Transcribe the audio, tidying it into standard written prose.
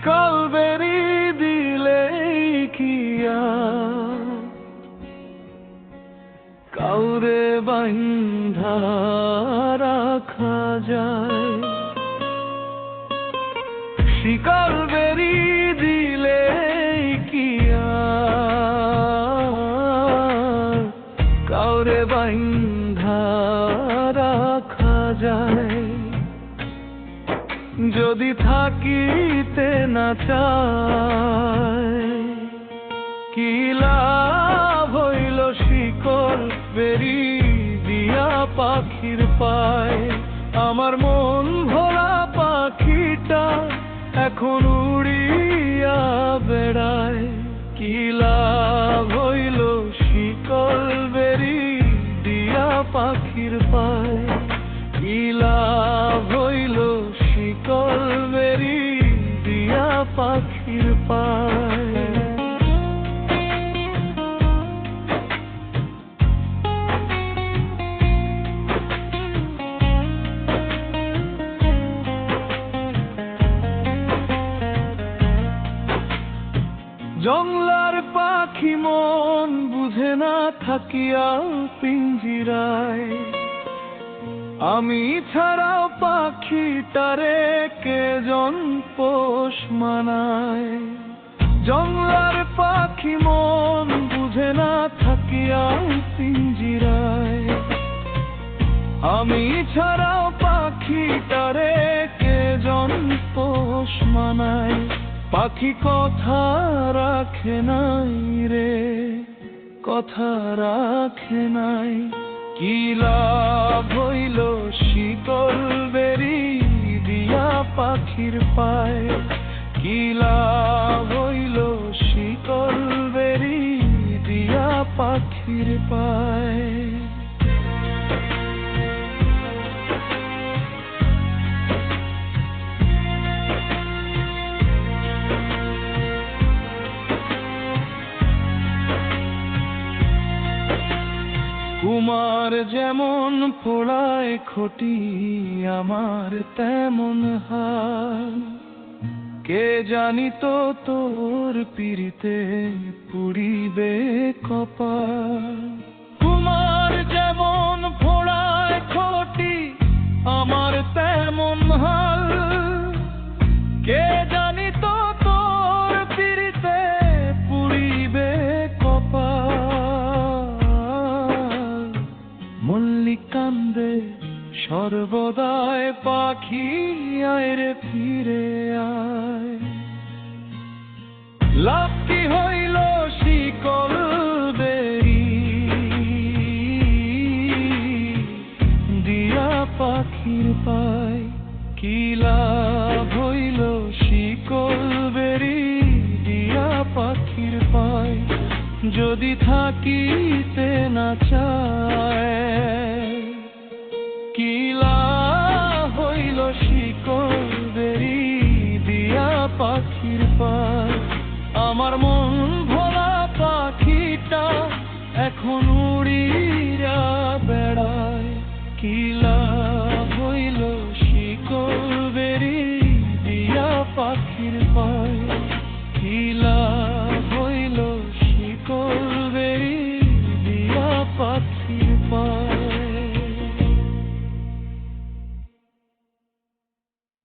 শিকল বেরি দিলে কি কাউরে বান্ধা রাখা যায়? শিকল বেরি দিলে কি কাউরে বান্ধা রাখা যায়? যদি থাকিতে না চায় কি লাভ হইল শিকল বেরি দিয়া পাখির পায়? আমার মন ভোলা পাখিটা এখন উড়িয়া বেড়ায়। কি লাভ হইল শিকল বেরি দিয়া পাখির পায়? কি লাভ হইল শিকল বেরি দিয়া পাখির পায়? জংলার পাখি মন বুঝে না থাকিয়া পিঞ্জিরায়, আমি ছাড়াও পাখিটারে কেজন পোষ মানায়? জংলার পাখি মন বুঝে না থাকিয়া পিঞ্জিরায়, আমি ছাড়াও পাখিটারে কেজন পোষ মানায়? পাখি কথা রাখে নাই রে, কথা রাখে নাই। কি লাভ হইল শিকল বেরি দিয়া পাখির পায়? কি লাভ হইল শিকল বেরি দিয়া পাখির পায়? কুমার যেমন ফোড়ায় খটি আমার তেমন হাল, কে জানিত তোর পিরিতে পুড়িবে কপাল। কুমার যেমন ফোড়ায় খটি আমার তেমন হাল, কে জানিত তোর পিরিতে পুড়িবে কপাল। মল্লিক কান্দে সর্বদায় পাখি আয় রে ফিরে আয়। লাভ কি হইল শিকল বেরি দিয়া পাখির পায়? কি লাভ হইল শিকল বেরি দিয়া পাখির পায়? যদি থাকিতে না চায়